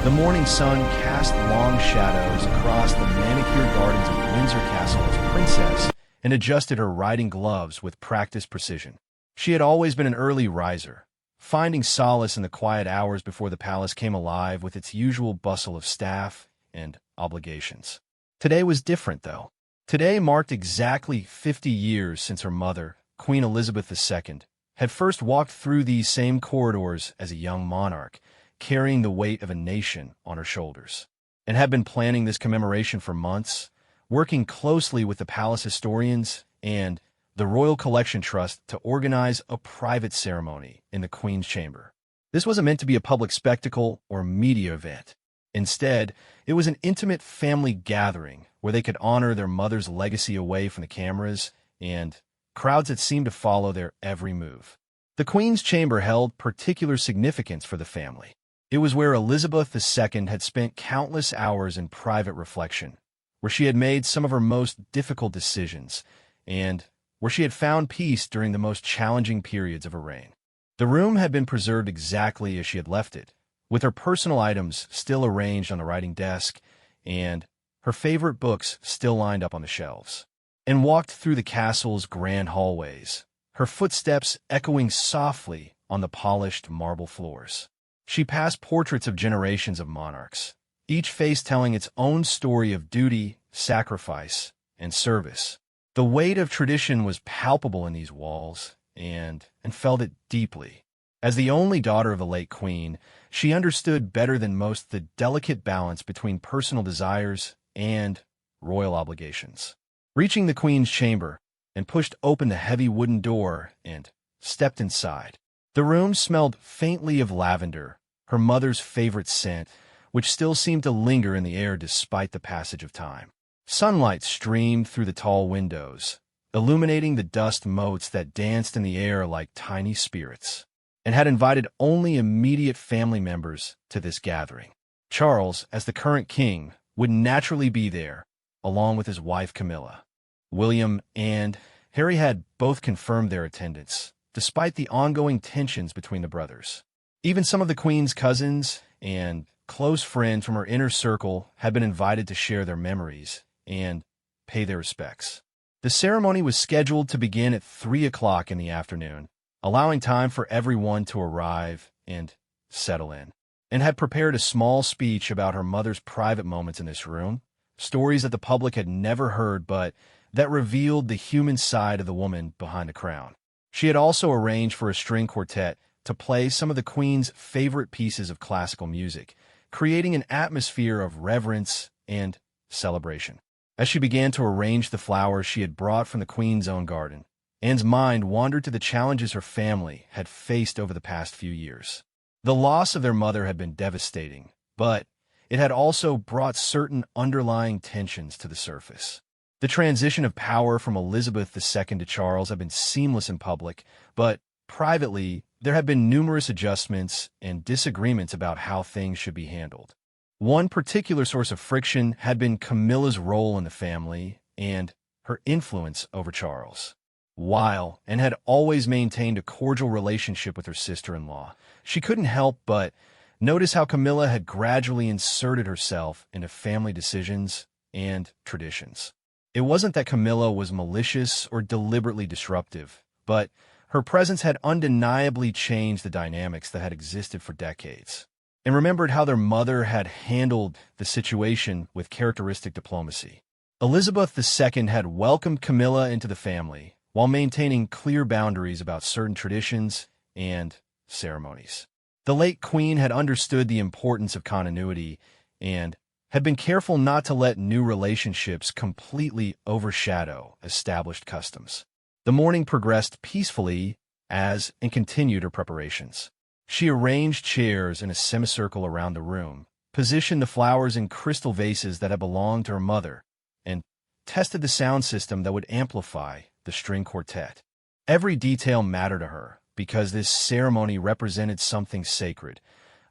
The morning sun cast long shadows across the manicured gardens of Windsor Castle as Princess and adjusted her riding gloves with practiced precision. She had always been an early riser, finding solace in the quiet hours before the palace came alive with its usual bustle of staff and obligations. Today was different, though. Today marked exactly 50 years since her mother, Queen Elizabeth II, had first walked through these same corridors as a young monarch, carrying the weight of a nation on her shoulders, and had been planning this commemoration for months, working closely with the palace historians and the Royal Collection Trust to organize a private ceremony in the Queen's chamber. This wasn't meant to be a public spectacle or media event. Instead, it was an intimate family gathering where they could honor their mother's legacy away from the cameras and crowds that seemed to follow their every move. The Queen's chamber held particular significance for the family. It was where Elizabeth II had spent countless hours in private reflection, where she had made some of her most difficult decisions, and where she had found peace during the most challenging periods of her reign. The room had been preserved exactly as she had left it, with her personal items still arranged on the writing desk and her favorite books still lined up on the shelves. And walked through the castle's grand hallways, her footsteps echoing softly on the polished marble floors. She passed portraits of generations of monarchs, each face telling its own story of duty, sacrifice, and service. The weight of tradition was palpable in these walls, and felt it deeply. As the only daughter of the late Queen, she understood better than most the delicate balance between personal desires and royal obligations. Reaching the Queen's chamber, and pushed open the heavy wooden door and stepped inside. The room smelled faintly of lavender, her mother's favorite scent, which still seemed to linger in the air despite the passage of time. Sunlight streamed through the tall windows, illuminating the dust motes that danced in the air like tiny spirits, and had invited only immediate family members to this gathering. Charles, as the current king, would naturally be there, along with his wife Camilla. William and Harry had both confirmed their attendance, despite the ongoing tensions between the brothers. Even some of the Queen's cousins and close friends from her inner circle had been invited to share their memories and pay their respects. The ceremony was scheduled to begin at 3 o'clock in the afternoon, allowing time for everyone to arrive and settle in, and had prepared a small speech about her mother's private moments in this room, stories that the public had never heard but that revealed the human side of the woman behind the crown. She had also arranged for a string quartet to play some of the Queen's favorite pieces of classical music, creating an atmosphere of reverence and celebration. As she began to arrange the flowers she had brought from the Queen's own garden, Anne's mind wandered to the challenges her family had faced over the past few years. The loss of their mother had been devastating, but it had also brought certain underlying tensions to the surface. The transition of power from Elizabeth II to Charles had been seamless in public, but privately, there had been numerous adjustments and disagreements about how things should be handled. One particular source of friction had been Camilla's role in the family and her influence over Charles. While Anne had always maintained a cordial relationship with her sister-in-law, she couldn't help but notice how Camilla had gradually inserted herself into family decisions and traditions. It wasn't that Camilla was malicious or deliberately disruptive, but her presence had undeniably changed the dynamics that had existed for decades, and remembered how their mother had handled the situation with characteristic diplomacy. Elizabeth II had welcomed Camilla into the family while maintaining clear boundaries about certain traditions and ceremonies. The late Queen had understood the importance of continuity and had been careful not to let new relationships completely overshadow established customs. The morning progressed peacefully as Anne continued her preparations. She arranged chairs in a semicircle around the room, positioned the flowers in crystal vases that had belonged to her mother, and tested the sound system that would amplify the string quartet. Every detail mattered to her because this ceremony represented something sacred,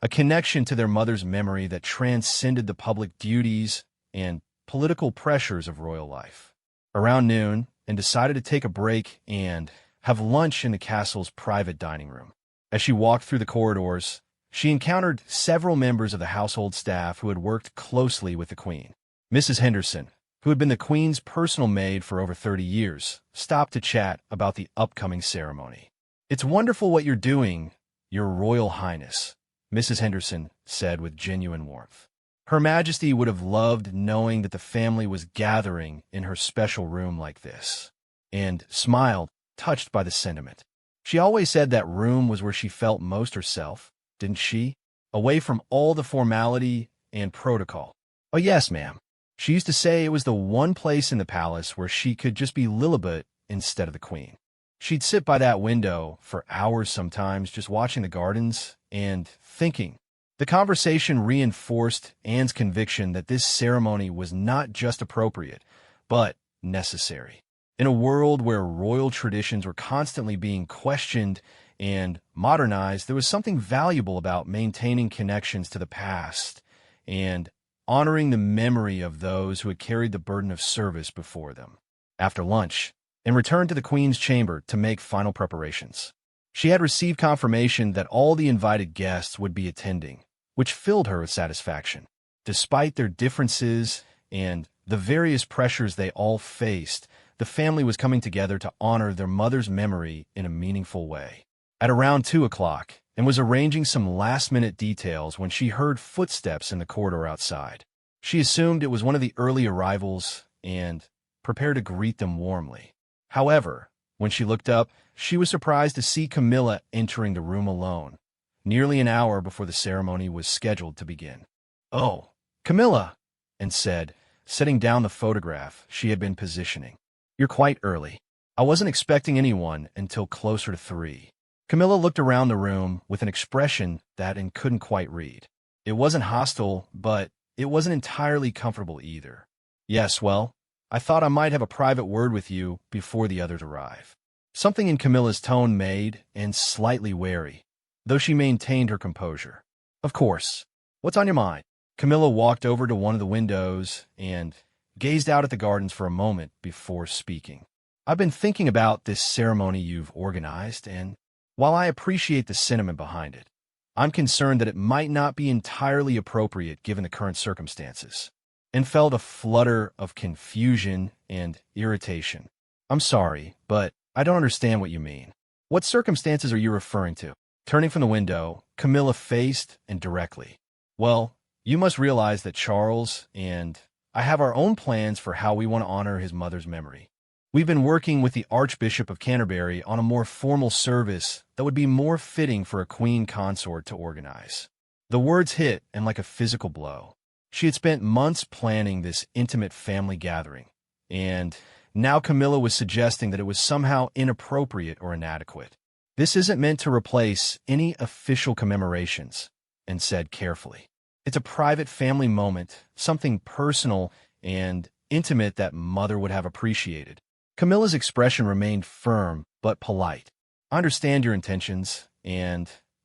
a connection to their mother's memory that transcended the public duties and political pressures of royal life. Around noon, Anne decided to take a break and have lunch in the castle's private dining room. As she walked through the corridors, She encountered several members of the household staff who had worked closely with the Queen. Mrs. Henderson, who had been the Queen's personal maid for over 30 years, stopped to chat about the upcoming ceremony. "It's wonderful what you're doing, Your Royal Highness," Mrs. Henderson said with genuine warmth. Her Majesty would have loved knowing that the family was gathering in her special room like this, and smiled, touched by the sentiment. She always said that room was where she felt most herself, didn't she? Away from all the formality and protocol. "Oh yes, ma'am." She used to say it was the one place in the palace where she could just be Lilibet instead of the Queen. She'd sit by that window for hours sometimes, just watching the gardens and thinking. The conversation reinforced Anne's conviction that this ceremony was not just appropriate, but necessary. In a world where royal traditions were constantly being questioned and modernized, there was something valuable about maintaining connections to the past and honoring the memory of those who had carried the burden of service before them. After lunch, Anne returned to the Queen's chamber to make final preparations. She had received confirmation that all the invited guests would be attending, which filled her with satisfaction. Despite their differences and the various pressures they all faced, the family was coming together to honor their mother's memory in a meaningful way. At around 2 o'clock, and was arranging some last-minute details when she heard footsteps in the corridor outside. She assumed it was one of the early arrivals and prepared to greet them warmly. However, when she looked up, she was surprised to see Camilla entering the room alone, nearly an hour before the ceremony was scheduled to begin. "Oh, Camilla," Anne said, setting down the photograph she had been positioning. "You're quite early. I wasn't expecting anyone until closer to 3. Camilla looked around the room with an expression that Anne couldn't quite read. It wasn't hostile, but it wasn't entirely comfortable either. "Yes, well, I thought I might have a private word with you before the others arrive." Something in Camilla's tone made Anne slightly wary, though she maintained her composure. "Of course. What's on your mind?" Camilla walked over to one of the windows and gazed out at the gardens for a moment before speaking. "I've been thinking about this ceremony you've organized, and while I appreciate the sentiment behind it, I'm concerned that it might not be entirely appropriate given the current circumstances," and felt a flutter of confusion and irritation. "I'm sorry, but I don't understand what you mean. What circumstances are you referring to?" Turning from the window, Camilla faced and directly. "Well, you must realize that Charles and I have our own plans for how we want to honor his mother's memory. We've been working with the Archbishop of Canterbury on a more formal service that would be more fitting for a queen consort to organize." The words hit Anne like a physical blow. She had spent months planning this intimate family gathering, and now Camilla was suggesting that it was somehow inappropriate or inadequate. "This isn't meant to replace any official commemorations," Anne said carefully. "It's a private family moment, something personal and intimate that Mother would have appreciated." Camilla's expression remained firm but polite. "I understand your intentions,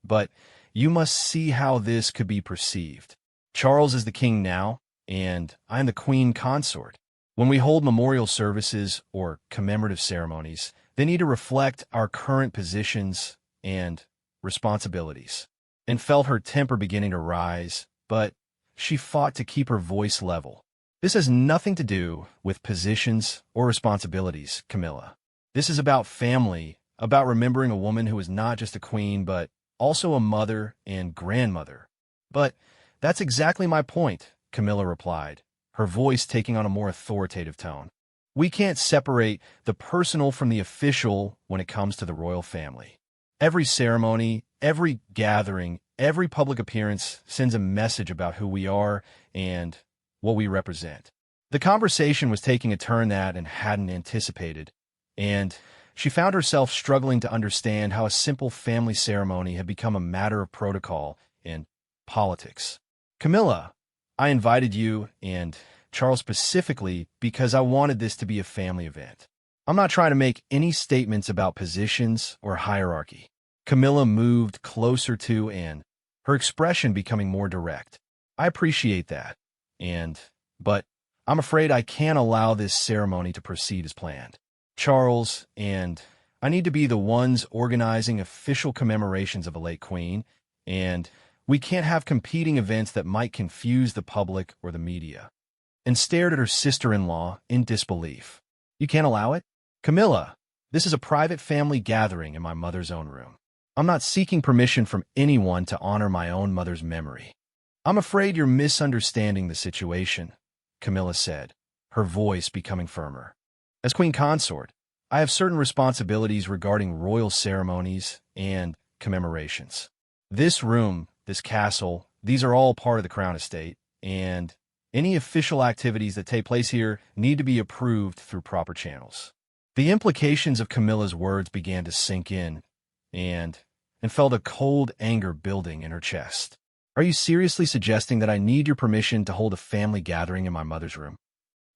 but you must see how this could be perceived. Charles is the king now, and I am the queen consort. When we hold memorial services or commemorative ceremonies, they need to reflect our current positions and responsibilities." And felt her temper beginning to rise, but she fought to keep her voice level. "This has nothing to do with positions or responsibilities, Camilla. This is about family, about remembering a woman who is not just a queen, but also a mother and grandmother." "But that's exactly my point," Camilla replied, her voice taking on a more authoritative tone. "We can't separate the personal from the official when it comes to the royal family. Every ceremony, every gathering, every public appearance sends a message about who we are and what we represent." The conversation was taking a turn that Anne hadn't anticipated, and she found herself struggling to understand how a simple family ceremony had become a matter of protocol and politics. "Camilla, I invited you and Charles specifically because I wanted this to be a family event. I'm not trying to make any statements about positions or hierarchy." Camilla moved closer to Anne, her expression becoming more direct. "I appreciate that, but I'm afraid I can't allow this ceremony to proceed as planned. Charles and I need to be the ones organizing official commemorations of a late queen, and We can't have competing events that might confuse the public or the media. And stared at her sister-in-law in disbelief. You can't allow it? Camilla, this is a private family gathering in my mother's own room. I'm not seeking permission from anyone to honor my own mother's memory. I'm afraid you're misunderstanding the situation, Camilla said, her voice becoming firmer. As queen consort, I have certain responsibilities regarding royal ceremonies and commemorations. This room, this castle, these are all part of the Crown Estate, and any official activities that take place here need to be approved through proper channels. The implications of Camilla's words began to sink in, and felt a cold anger building in her chest. Are you seriously suggesting that I need your permission to hold a family gathering in my mother's room?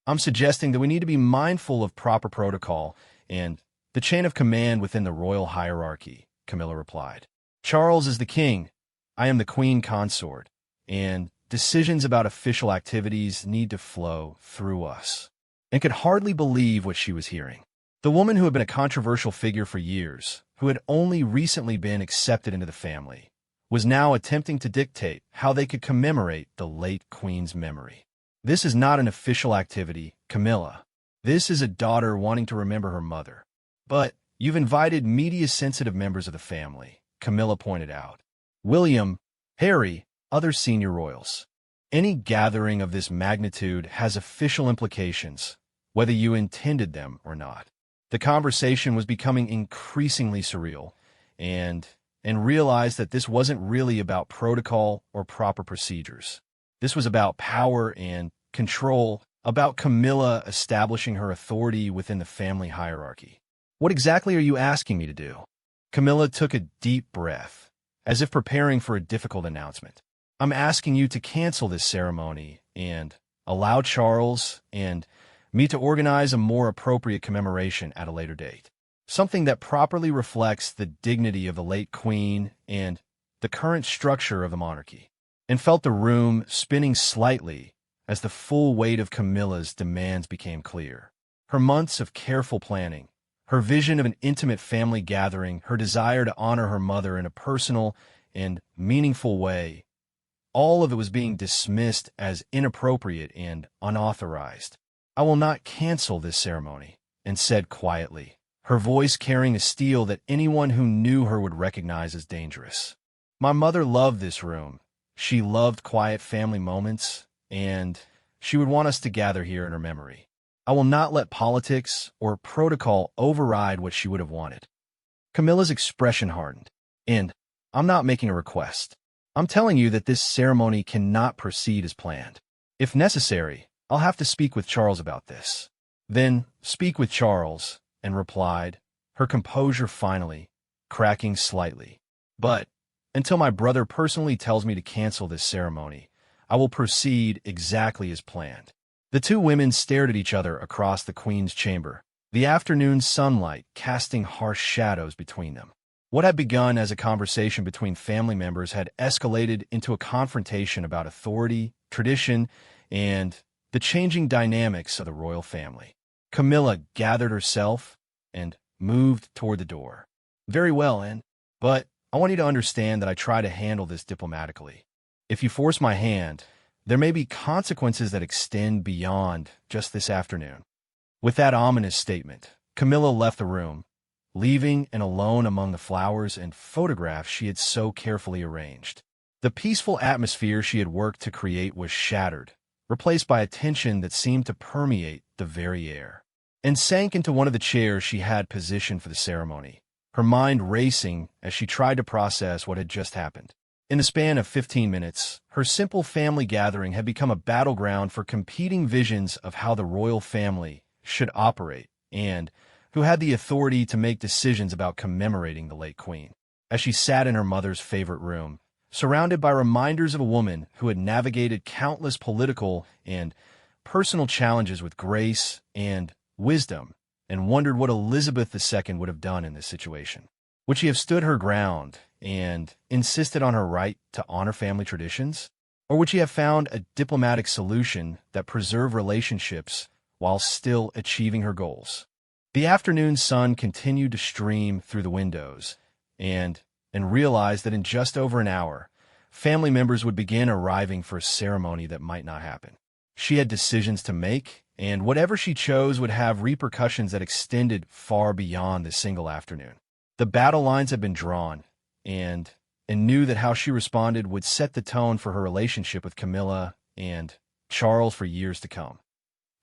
I'm suggesting that we need to be mindful of proper protocol and the chain of command within the royal hierarchy, Camilla replied. Charles is the king. I am the queen consort, and decisions about official activities need to flow through us. And could hardly believe what she was hearing. The woman who had been a controversial figure for years, who had only recently been accepted into the family, was now attempting to dictate how they could commemorate the late queen's memory. This is not an official activity, Camilla. This is a daughter wanting to remember her mother. But you've invited media-sensitive members of the family, Camilla pointed out. William, Harry, other senior royals. Any gathering of this magnitude has official implications, whether you intended them or not. The conversation was becoming increasingly surreal, and realized that this wasn't really about protocol or proper procedures. This was about power and control, about Camilla establishing her authority within the family hierarchy. What exactly are you asking me to do? Camilla took a deep breath, as if preparing for a difficult announcement. I'm asking you to cancel this ceremony and allow Charles and me to organize a more appropriate commemoration at a later date. Something that properly reflects the dignity of the late queen and the current structure of the monarchy. And felt the room spinning slightly as the full weight of Camilla's demands became clear. Her months of careful planning, her vision of an intimate family gathering, her desire to honor her mother in a personal and meaningful way, all of it was being dismissed as inappropriate and unauthorized. I will not cancel this ceremony, and said quietly, her voice carrying a steel that anyone who knew her would recognize as dangerous. My mother loved this room. She loved quiet family moments, and she would want us to gather here in her memory. I will not let politics or protocol override what she would have wanted. Camilla's expression hardened. And I'm not making a request. I'm telling you that this ceremony cannot proceed as planned. If necessary, I'll have to speak with Charles about this. Then speak with Charles, and replied, her composure finally cracking slightly. But until my brother personally tells me to cancel this ceremony, I will proceed exactly as planned. The two women stared at each other across the queen's chamber, the afternoon sunlight casting harsh shadows between them. What had begun as a conversation between family members had escalated into a confrontation about authority, tradition, and the changing dynamics of the royal family. Camilla gathered herself and moved toward the door. Very well, Anne, but I want you to understand that I try to handle this diplomatically. If you force my hand, there may be consequences that extend beyond just this afternoon. With that ominous statement, Camilla left the room, leaving Anne alone among the flowers and photographs she had so carefully arranged. The peaceful atmosphere she had worked to create was shattered, replaced by a tension that seemed to permeate the very air. And sank into one of the chairs she had positioned for the ceremony, her mind racing as she tried to process what had just happened. In the span of 15 minutes, her simple family gathering had become a battleground for competing visions of how the royal family should operate and who had the authority to make decisions about commemorating the late queen. As she sat in her mother's favorite room, surrounded by reminders of a woman who had navigated countless political and personal challenges with grace and wisdom, and wondered what Elizabeth II would have done in this situation. Would she have stood her ground and insisted on her right to honor family traditions? Or would she have found a diplomatic solution that preserved relationships while still achieving her goals? The afternoon sun continued to stream through the windows, and realized that in just over an hour, family members would begin arriving for a ceremony that might not happen. She had decisions to make, and whatever she chose would have repercussions that extended far beyond the single afternoon. The battle lines had been drawn, and knew that how she responded would set the tone for her relationship with Camilla and Charles for years to come.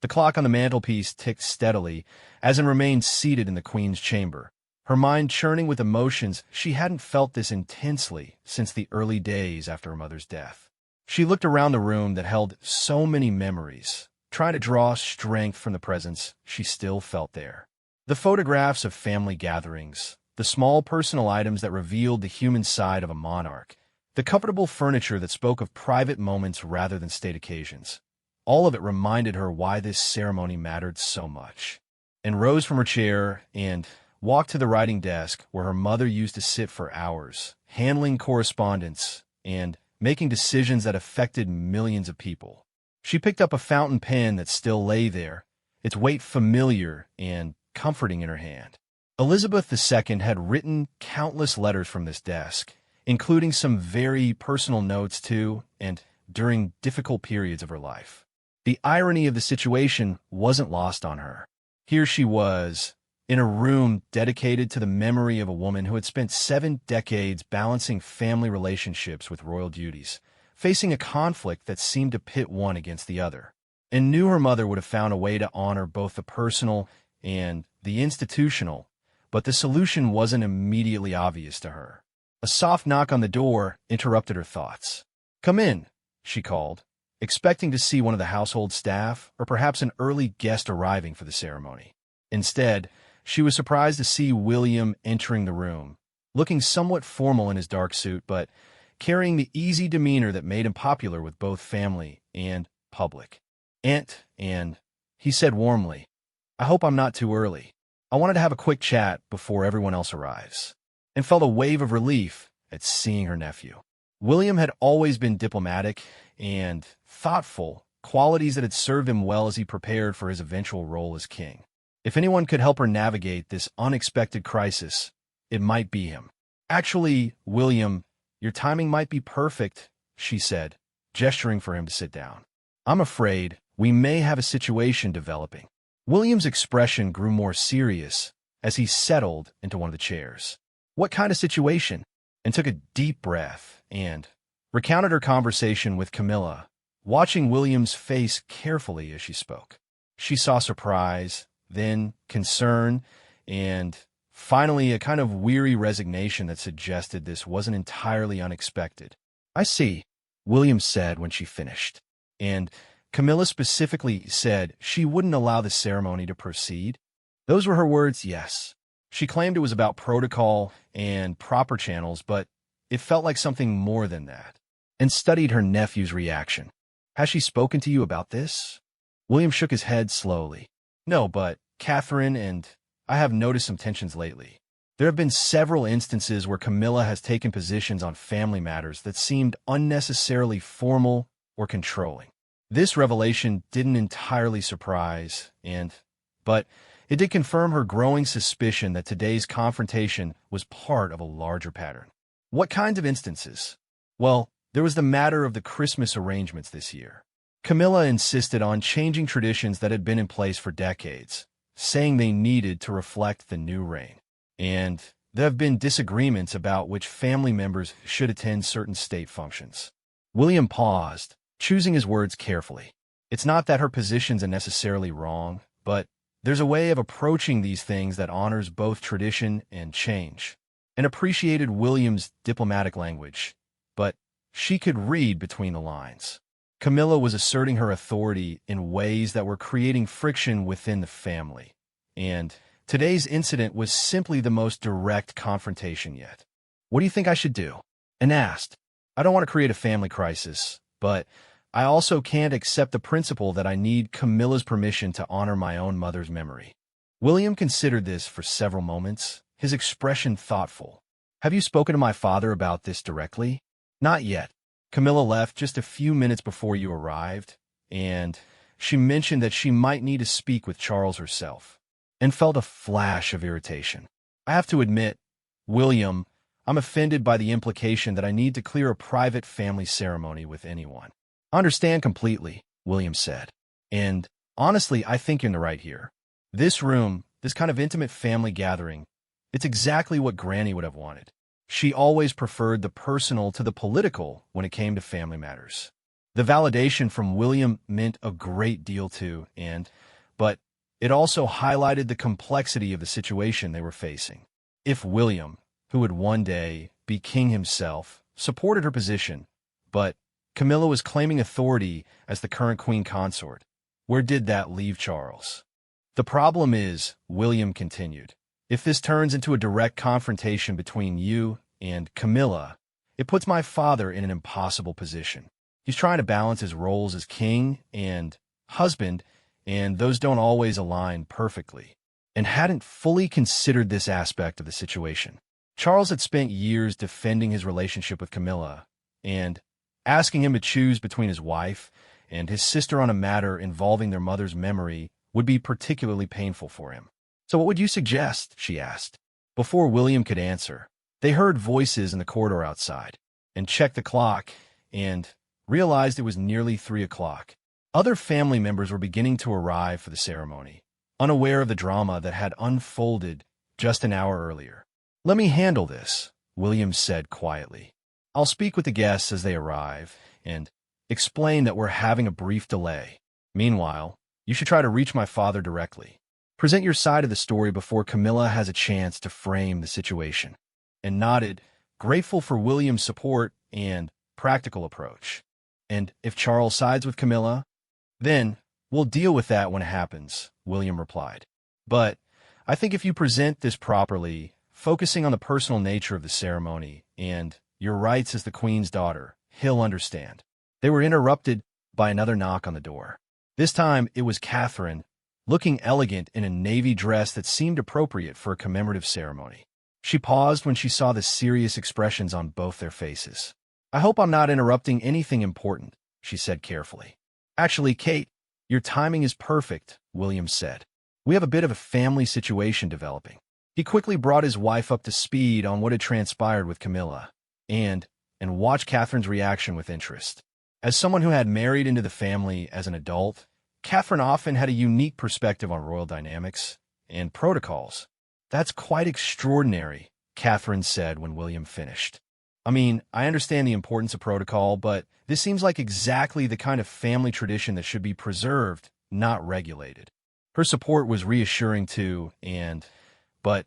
The clock on the mantelpiece ticked steadily as Anne remained seated in the Queen's chamber, her mind churning with emotions she hadn't felt this intensely since the early days after her mother's death. She looked around the room that held so many memories, trying to draw strength from the presence she still felt there. The photographs of family gatherings, the small personal items that revealed the human side of a monarch, the comfortable furniture that spoke of private moments rather than state occasions. All of it reminded her why this ceremony mattered so much. Anne rose from her chair and walked to the writing desk where her mother used to sit for hours, handling correspondence and making decisions that affected millions of people. She picked up a fountain pen that still lay there, its weight familiar and comforting in her hand. Elizabeth II had written countless letters from this desk, including some very personal notes to and during difficult periods of her life. The irony of the situation wasn't lost on her. Here she was, in a room dedicated to the memory of a woman who had spent 7 decades balancing family relationships with royal duties, facing a conflict that seemed to pit one against the other, and knew her mother would have found a way to honor both the personal and the institutional, but the solution wasn't immediately obvious to her. A soft knock on the door interrupted her thoughts. "Come in," she called, expecting to see one of the household staff or perhaps an early guest arriving for the ceremony. Instead, she was surprised to see William entering the room, looking somewhat formal in his dark suit, but carrying the easy demeanor that made him popular with both family and public. "Aunt Anne," he said warmly, "I hope I'm not too early. I wanted to have a quick chat before everyone else arrives," and felt a wave of relief at seeing her nephew. William had always been diplomatic and thoughtful, qualities that had served him well as he prepared for his eventual role as king. If anyone could help her navigate this unexpected crisis, it might be him. "Actually, William, your timing might be perfect," she said, gesturing for him to sit down. "I'm afraid we may have a situation developing." William's expression grew more serious as he settled into one of the chairs. "What kind of situation?" And took a deep breath and recounted her conversation with Camilla, watching William's face carefully as she spoke. She saw surprise, then concern, and finally a kind of weary resignation that suggested this wasn't entirely unexpected. "I see," William said when she finished, and Camilla specifically said she wouldn't allow the ceremony to proceed. Those were her words, yes. She claimed it was about protocol and proper channels, but it felt like something more than that, and studied her nephew's reaction. "Has she spoken to you about this?" William shook his head slowly. "No, but Catherine and I have noticed some tensions lately. There have been several instances where Camilla has taken positions on family matters that seemed unnecessarily formal or controlling. This revelation didn't entirely surprise, but it did confirm her growing suspicion that today's confrontation was part of a larger pattern." "What kinds of instances?" "Well, there was the matter of the Christmas arrangements this year. Camilla insisted on changing traditions that had been in place for decades, saying they needed to reflect the new reign. And there have been disagreements about which family members should attend certain state functions." William paused, choosing his words carefully. It's not that her positions are necessarily wrong, but there's a way of approaching these things that honors both tradition and change, and appreciated William's diplomatic language, but she could read between the lines. Camilla was asserting her authority in ways that were creating friction within the family, and today's incident was simply the most direct confrontation yet. "What do you think I should do?" Anne asked. "I don't want to create a family crisis, but I also can't accept the principle that I need Camilla's permission to honor my own mother's memory." William considered this for several moments, his expression thoughtful. "Have you spoken to my father about this directly?" "Not yet. Camilla left just a few minutes before you arrived, and she mentioned that she might need to speak with Charles herself," and felt a flash of irritation. "I have to admit, William, I'm offended by the implication that I need to clear a private family ceremony with anyone. I understand completely, William said. And honestly, I think you're in the right here. This room, this kind of intimate family gathering, it's exactly what Granny would have wanted. She always preferred the personal to the political when it came to family matters. The validation from William meant a great deal too, but it also highlighted the complexity of the situation they were facing. If William, who would one day be king himself, supported her position, but Camilla was claiming authority as the current queen consort, where did that leave Charles? The problem is, William continued, if this turns into a direct confrontation between you and Camilla, it puts my father in an impossible position. He's trying to balance his roles as king and husband, and those don't always align perfectly, and hadn't fully considered this aspect of the situation. Charles had spent years defending his relationship with Camilla, and asking him to choose between his wife and his sister on a matter involving their mother's memory would be particularly painful for him. So what would you suggest? She asked. Before William could answer, they heard voices in the corridor outside, and checked the clock, and realized it was nearly 3 o'clock. Other family members were beginning to arrive for the ceremony, unaware of the drama that had unfolded just an hour earlier. Let me handle this, William said quietly. I'll speak with the guests as they arrive, and explain that we're having a brief delay. Meanwhile, you should try to reach my father directly. Present your side of the story before Camilla has a chance to frame the situation. And nodded, grateful for William's support and practical approach. And if Charles sides with Camilla, then we'll deal with that when it happens, William replied. But I think if you present this properly, focusing on the personal nature of the ceremony and your rights as the queen's daughter, he'll understand. They were interrupted by another knock on the door. This time it was Catherine, looking elegant in a navy dress that seemed appropriate for a commemorative ceremony. She paused when she saw the serious expressions on both their faces. I hope I'm not interrupting anything important, she said carefully. Actually, Kate, your timing is perfect, William said. We have a bit of a family situation developing. He quickly brought his wife up to speed on what had transpired with Camilla, and watched Catherine's reaction with interest. As someone who had married into the family as an adult, Catherine often had a unique perspective on royal dynamics and protocols. That's quite extraordinary, Catherine said when William finished. I mean, I understand the importance of protocol, but this seems like exactly the kind of family tradition that should be preserved, not regulated. Her support was reassuring too, but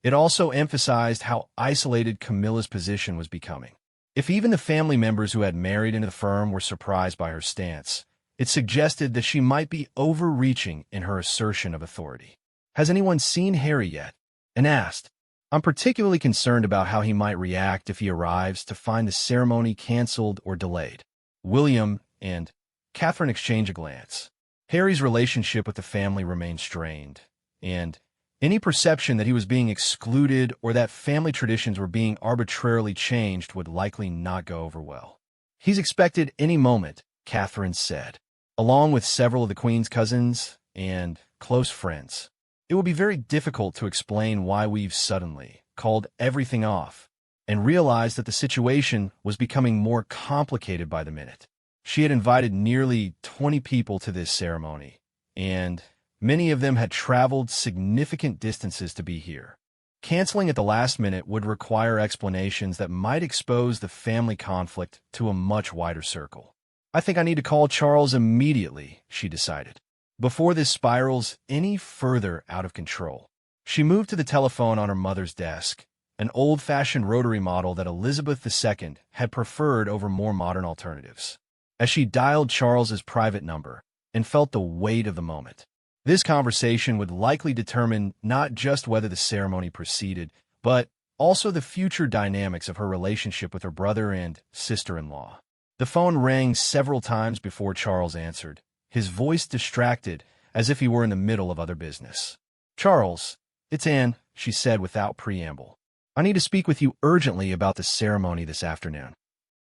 it also emphasized how isolated Camilla's position was becoming. If even the family members who had married into the firm were surprised by her stance, it suggested that she might be overreaching in her assertion of authority. Has anyone seen Harry yet? And asked. I'm particularly concerned about how he might react if he arrives to find the ceremony canceled or delayed. William and Catherine exchanged a glance. Harry's relationship with the family remained strained, and any perception that he was being excluded or that family traditions were being arbitrarily changed would likely not go over well. He's expected any moment, Catherine said, along with several of the Queen's cousins and close friends. It will be very difficult to explain why we've suddenly called everything off and realized that the situation was becoming more complicated by the minute. She had invited nearly 20 people to this ceremony, and many of them had traveled significant distances to be here. Canceling at the last minute would require explanations that might expose the family conflict to a much wider circle. I think I need to call Charles immediately, she decided, before this spirals any further out of control. She moved to the telephone on her mother's desk, an old-fashioned rotary model that Elizabeth II had preferred over more modern alternatives. As she dialed Charles's private number and felt the weight of the moment, this conversation would likely determine not just whether the ceremony proceeded, but also the future dynamics of her relationship with her brother and sister-in-law. The phone rang several times before Charles answered, his voice distracted as if he were in the middle of other business. Charles, it's Anne, she said without preamble. I need to speak with you urgently about the ceremony this afternoon.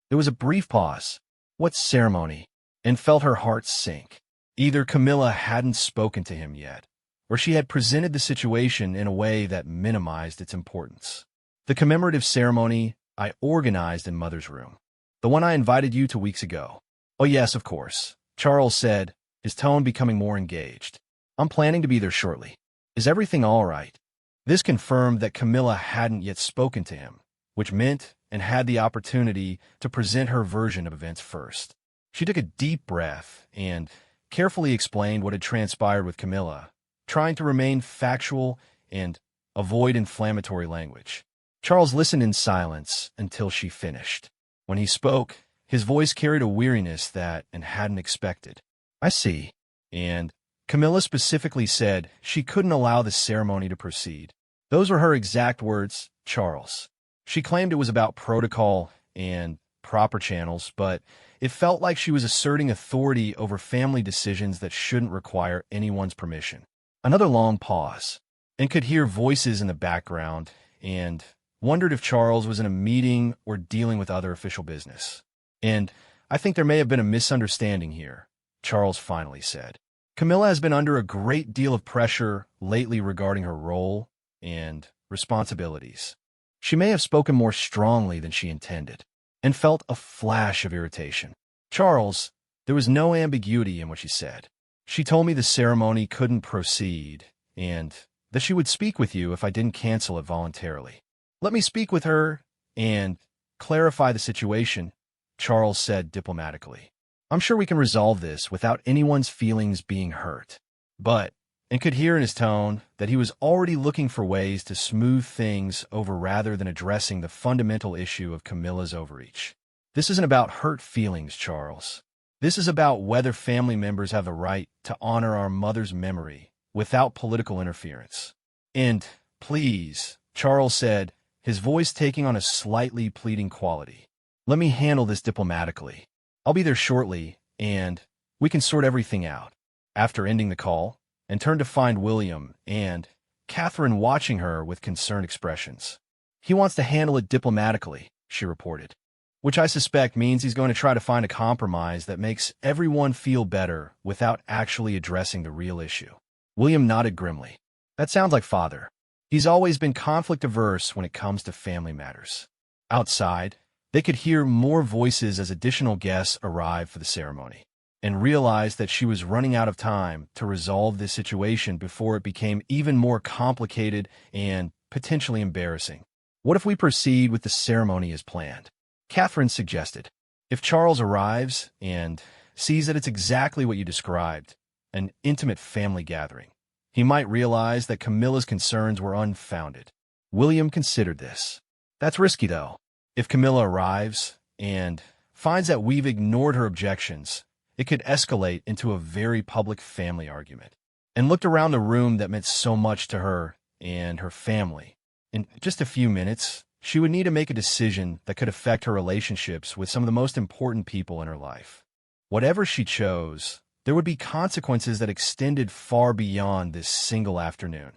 There was a brief pause. What ceremony? And felt her heart sink. Either Camilla hadn't spoken to him yet, or she had presented the situation in a way that minimized its importance. The commemorative ceremony I organized in Mother's room. The one I invited you to weeks ago. Oh yes, of course, Charles said, his tone becoming more engaged. I'm planning to be there shortly. Is everything all right? This confirmed that Camilla hadn't yet spoken to him, which meant and had the opportunity to present her version of events first. She took a deep breath and carefully explained what had transpired with Camilla, trying to remain factual and avoid inflammatory language. Charles listened in silence until she finished. When he spoke, his voice carried a weariness that and hadn't expected. I see. And Camilla specifically said she couldn't allow the ceremony to proceed. Those were her exact words, Charles. She claimed it was about protocol and proper channels, but it felt like she was asserting authority over family decisions that shouldn't require anyone's permission. Another long pause, and could hear voices in the background, and wondered if Charles was in a meeting or dealing with other official business. And I think there may have been a misunderstanding here, Charles finally said. Camilla has been under a great deal of pressure lately regarding her role and responsibilities. She may have spoken more strongly than she intended, and felt a flash of irritation. Charles, there was no ambiguity in what she said. She told me the ceremony couldn't proceed, and that she would speak with you if I didn't cancel it voluntarily. Let me speak with her and clarify the situation, Charles said diplomatically. I'm sure we can resolve this without anyone's feelings being hurt. But, and could hear in his tone that he was already looking for ways to smooth things over rather than addressing the fundamental issue of Camilla's overreach. This isn't about hurt feelings, Charles. This is about whether family members have the right to honor our mother's memory without political interference. And, please, Charles said, his voice taking on a slightly pleading quality. Let me handle this diplomatically. I'll be there shortly, and we can sort everything out. After ending the call, and turned to find William and Catherine watching her with concerned expressions. He wants to handle it diplomatically, she reported, which I suspect means he's going to try to find a compromise that makes everyone feel better without actually addressing the real issue. William nodded grimly. That sounds like Father. He's always been conflict-averse when it comes to family matters. Outside, they could hear more voices as additional guests arrived for the ceremony, and realized that she was running out of time to resolve this situation before it became even more complicated and potentially embarrassing. What if we proceed with the ceremony as planned? Catherine suggested. If Charles arrives and sees that it's exactly what you described, an intimate family gathering, he might realize that Camilla's concerns were unfounded. William considered this. That's risky, though. If Camilla arrives and finds that we've ignored her objections, it could escalate into a very public family argument. And looked around the room that meant so much to her and her family. In just a few minutes, she would need to make a decision that could affect her relationships with some of the most important people in her life. Whatever she chose, there would be consequences that extended far beyond this single afternoon,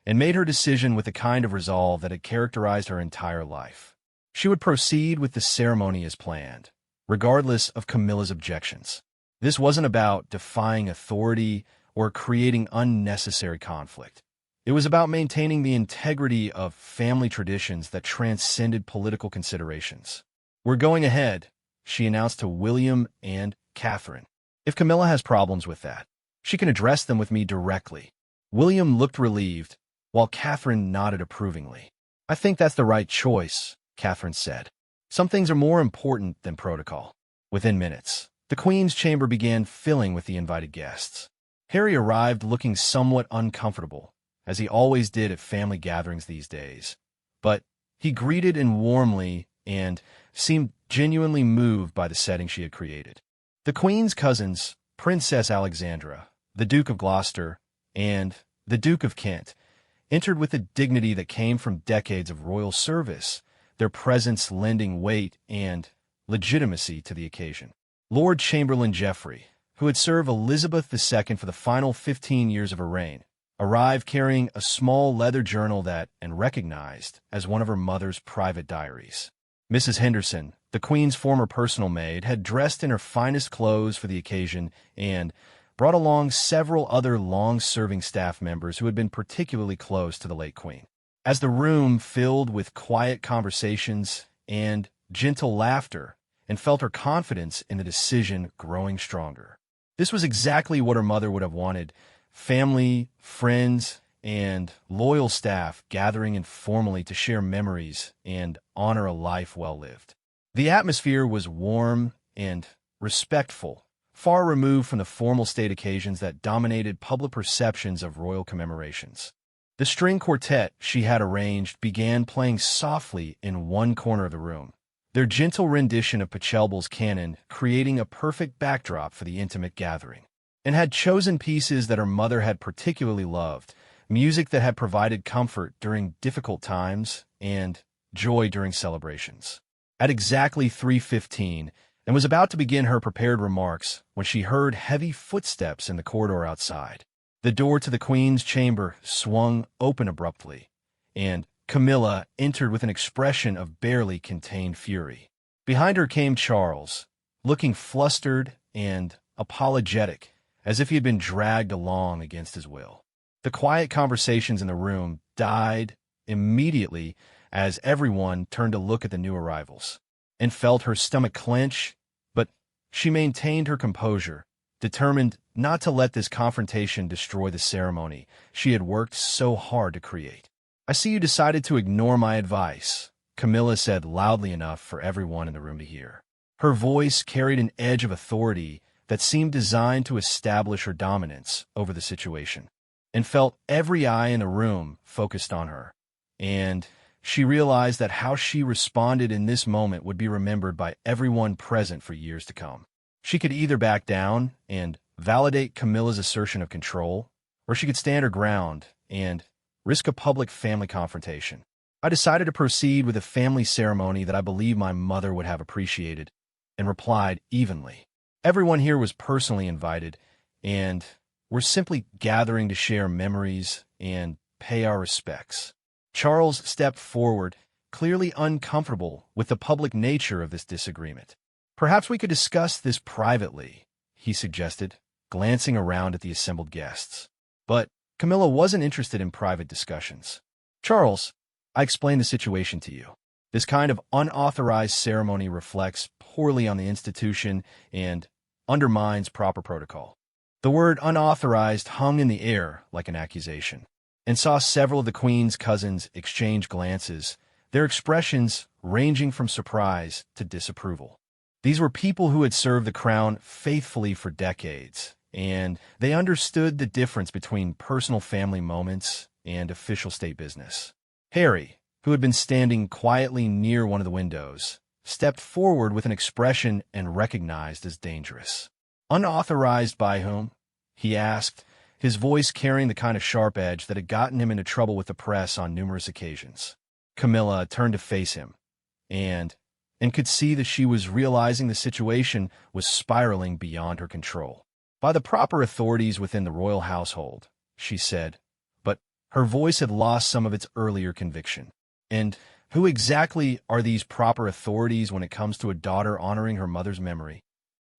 and made her decision with the kind of resolve that had characterized her entire life. She would proceed with the ceremony as planned, regardless of Camilla's objections. This wasn't about defying authority or creating unnecessary conflict. It was about maintaining the integrity of family traditions that transcended political considerations. We're going ahead, she announced to William and Catherine. If Camilla has problems with that, she can address them with me directly. William looked relieved, while Catherine nodded approvingly. I think that's the right choice, Catherine said. Some things are more important than protocol. Within minutes, the Queen's chamber began filling with the invited guests. Harry arrived looking somewhat uncomfortable, as he always did at family gatherings these days. But he greeted and warmly and seemed genuinely moved by the setting she had created. The Queen's cousins, Princess Alexandra, the Duke of Gloucester, and the Duke of Kent, entered with a dignity that came from decades of royal service, their presence lending weight and legitimacy to the occasion. Lord Chamberlain Geoffrey, who had served Elizabeth II for the final 15 years of her reign, arrived carrying a small leather journal that and recognized as one of her mother's private diaries. Mrs. Henderson, the Queen's former personal maid, had dressed in her finest clothes for the occasion and brought along several other long-serving staff members who had been particularly close to the late Queen. as the room filled with quiet conversations and gentle laughter, and felt her confidence in the decision growing stronger. This was exactly what her mother would have wanted: family, friends, and loyal staff gathering informally to share memories and honor a life well lived. The atmosphere was warm and respectful, far removed from the formal state occasions that dominated public perceptions of royal commemorations. The string quartet she had arranged began playing softly in one corner of the room, their gentle rendition of Pachelbel's canon creating a perfect backdrop for the intimate gathering, and had chosen pieces that her mother had particularly loved, music that had provided comfort during difficult times and joy during celebrations. At exactly 3:15, and was about to begin her prepared remarks when she heard heavy footsteps in the corridor outside. The door to the Queen's chamber swung open abruptly, and Camilla entered with an expression of barely contained fury. Behind her came Charles, looking flustered and apologetic, as if he had been dragged along against his will. The quiet conversations in the room died immediately as everyone turned to look at the new arrivals, and felt her stomach clench, but she maintained her composure, determined not to let this confrontation destroy the ceremony she had worked so hard to create. "I see you decided to ignore my advice," Camilla said loudly enough for everyone in the room to hear. Her voice carried an edge of authority that seemed designed to establish her dominance over the situation, and felt every eye in the room focused on her. And she realized that how she responded in this moment would be remembered by everyone present for years to come. She could either back down and validate Camilla's assertion of control, or she could stand her ground and risk a public family confrontation. "I decided to proceed with a family ceremony that I believe my mother would have appreciated," and replied evenly. "Everyone here was personally invited, and we're simply gathering to share memories and pay our respects." Charles stepped forward, clearly uncomfortable with the public nature of this disagreement. "Perhaps we could discuss this privately," he suggested, glancing around at the assembled guests. But Camilla wasn't interested in private discussions. "Charles, I explained the situation to you. This kind of unauthorized ceremony reflects poorly on the institution and undermines proper protocol." The word unauthorized hung in the air like an accusation, and saw several of the Queen's cousins exchange glances, their expressions ranging from surprise to disapproval. These were people who had served the crown faithfully for decades, and they understood the difference between personal family moments and official state business. Harry, who had been standing quietly near one of the windows, stepped forward with an expression and recognized as dangerous. "Unauthorized by whom?" he asked, his voice carrying the kind of sharp edge that had gotten him into trouble with the press on numerous occasions. Camilla turned to face him, and could see that she was realizing the situation was spiraling beyond her control. "By the proper authorities within the royal household," she said, but her voice had lost some of its earlier conviction. "And who exactly are these proper authorities when it comes to a daughter honoring her mother's memory?"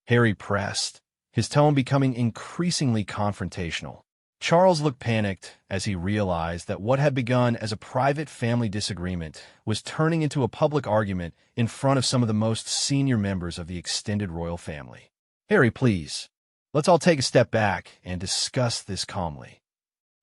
Harry pressed, his tone becoming increasingly confrontational. Charles looked panicked as he realized that what had begun as a private family disagreement was turning into a public argument in front of some of the most senior members of the extended royal family. "Harry, please, let's all take a step back and discuss this calmly."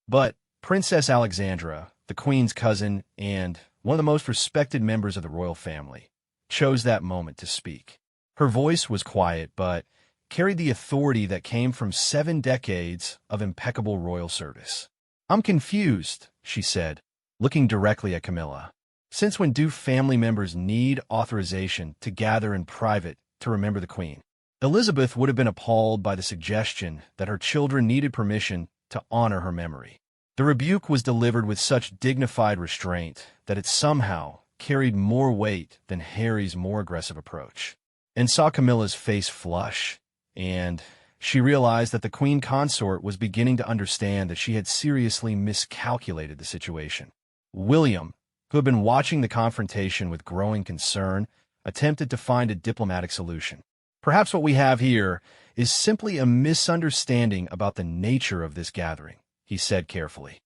But Princess Alexandra, the Queen's cousin and one of the most respected members of the royal family, chose that moment to speak. Her voice was quiet, but carried the authority that came from 7 decades of impeccable royal service. "I'm confused," she said, looking directly at Camilla. "Since when do family members need authorization to gather in private to remember the Queen?" Elizabeth would have been appalled by the suggestion that her children needed permission to honor her memory. The rebuke was delivered with such dignified restraint that it somehow carried more weight than Harry's more aggressive approach, and saw Camilla's face flush, and she realized that the Queen Consort was beginning to understand that she had seriously miscalculated the situation. William, who had been watching the confrontation with growing concern, attempted to find a diplomatic solution. "Perhaps what we have here is simply a misunderstanding about the nature of this gathering," he said carefully.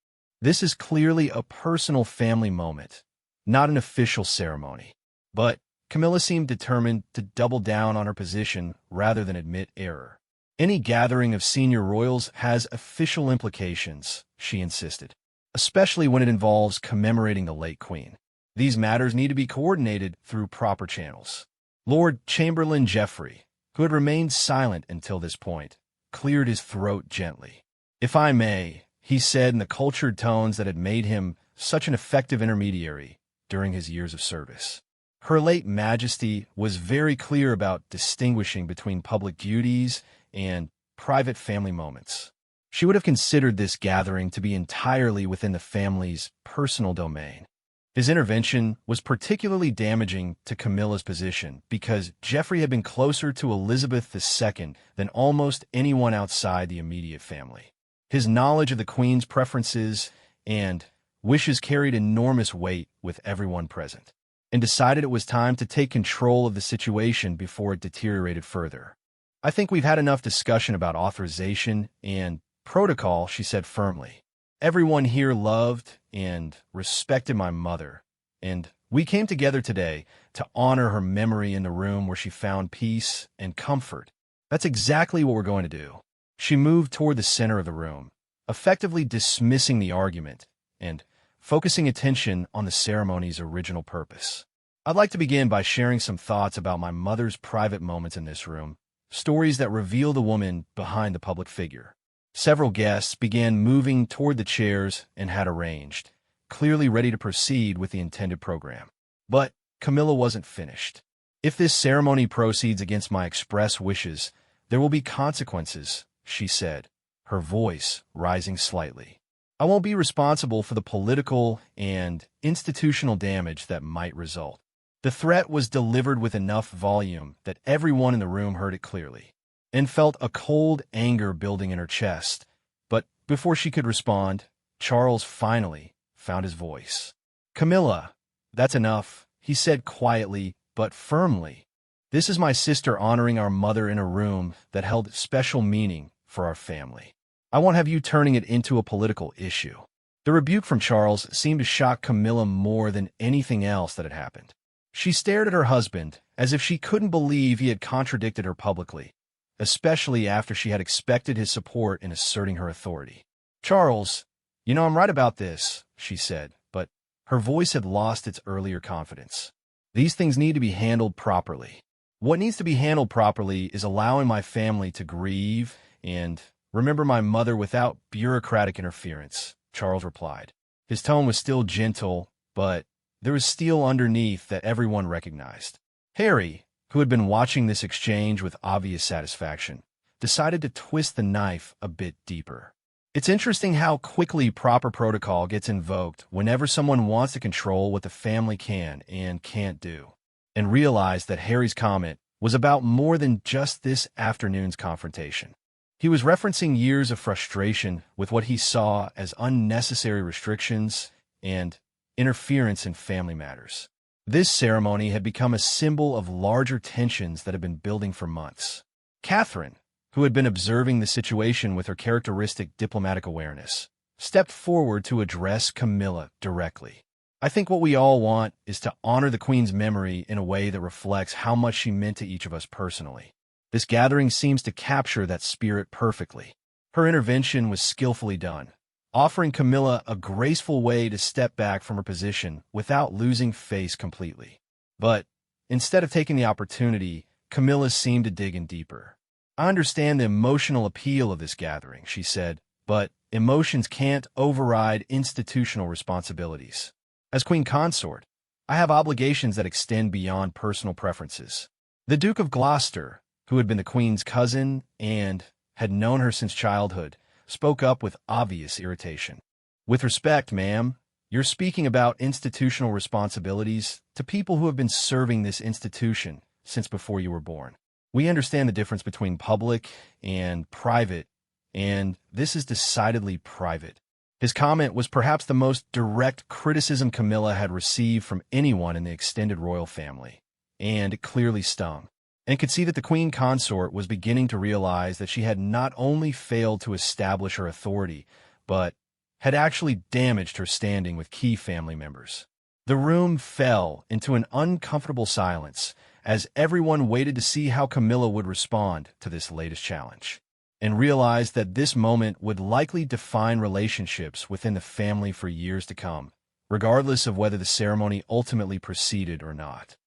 This is clearly a personal family moment, not an official ceremony. But Camilla seemed determined to double down on her position rather than admit error. Any gathering of senior royals has official implications, she insisted, especially when it involves commemorating the late queen. These matters need to be coordinated through proper channels. Lord Chamberlain Geoffrey, who had remained silent until this point, cleared his throat gently. "If I may," he said in the cultured tones that had made him such an effective intermediary during his years of service. Her late Majesty was very clear about distinguishing between public duties and private family moments. She would have considered this gathering to be entirely within the family's personal domain. His intervention was particularly damaging to Camilla's position because Geoffrey had been closer to Elizabeth II than almost anyone outside the immediate family. His knowledge of the Queen's preferences and wishes carried enormous weight with everyone present, and decided it was time to take control of the situation before it deteriorated further. "I think we've had enough discussion about authorization and protocol," she said firmly. "Everyone here loved and respected my mother, and we came together today to honor her memory in the room where she found peace and comfort. That's exactly what we're going to do." She moved toward the center of the room, effectively dismissing the argument and focusing attention on the ceremony's original purpose. "I'd like to begin by sharing some thoughts about my mother's private moments in this room, stories that reveal the woman behind the public figure." Several guests began moving toward the chairs and had arranged, clearly ready to proceed with the intended program. But Camilla wasn't finished. "If this ceremony proceeds against my express wishes, there will be consequences," she said, her voice rising slightly. "I won't be responsible for the political and institutional damage that might result." The threat was delivered with enough volume that everyone in the room heard it clearly, and felt a cold anger building in her chest. But before she could respond, Charles finally found his voice. "Camilla, that's enough," he said quietly but firmly. "This is my sister honoring our mother in a room that held special meaning for our family. I won't have you turning it into a political issue." The rebuke from Charles seemed to shock Camilla more than anything else that had happened. She stared at her husband as if she couldn't believe he had contradicted her publicly, especially after she had expected his support in asserting her authority. "Charles, I'm right about this," she said, but her voice had lost its earlier confidence. "These things need to be handled properly." "What needs to be handled properly is allowing my family to grieve and remember my mother without bureaucratic interference," Charles replied. His tone was still gentle, but there was steel underneath that everyone recognized. Harry, who had been watching this exchange with obvious satisfaction, decided to twist the knife a bit deeper. "It's interesting how quickly proper protocol gets invoked whenever someone wants to control what the family can and can't do," and realized that Harry's comment was about more than just this afternoon's confrontation. He was referencing years of frustration with what he saw as unnecessary restrictions and interference in family matters. This ceremony had become a symbol of larger tensions that had been building for months. Catherine, who had been observing the situation with her characteristic diplomatic awareness, stepped forward to address Camilla directly. "I think what we all want is to honor the Queen's memory in a way that reflects how much she meant to each of us personally. This gathering seems to capture that spirit perfectly." Her intervention was skillfully done, offering Camilla a graceful way to step back from her position without losing face completely. But instead of taking the opportunity, Camilla seemed to dig in deeper. "I understand the emotional appeal of this gathering," she said, "but emotions can't override institutional responsibilities. As Queen Consort, I have obligations that extend beyond personal preferences." The Duke of Gloucester, who had been the Queen's cousin and had known her since childhood, spoke up with obvious irritation. "With respect, ma'am, you're speaking about institutional responsibilities to people who have been serving this institution since before you were born. We understand the difference between public and private, and this is decidedly private." His comment was perhaps the most direct criticism Camilla had received from anyone in the extended royal family, and it clearly stung, and could see that the Queen Consort was beginning to realize that she had not only failed to establish her authority, but had actually damaged her standing with key family members. The room fell into an uncomfortable silence as everyone waited to see how Camilla would respond to this latest challenge, and realized that this moment would likely define relationships within the family for years to come, regardless of whether the ceremony ultimately proceeded or not.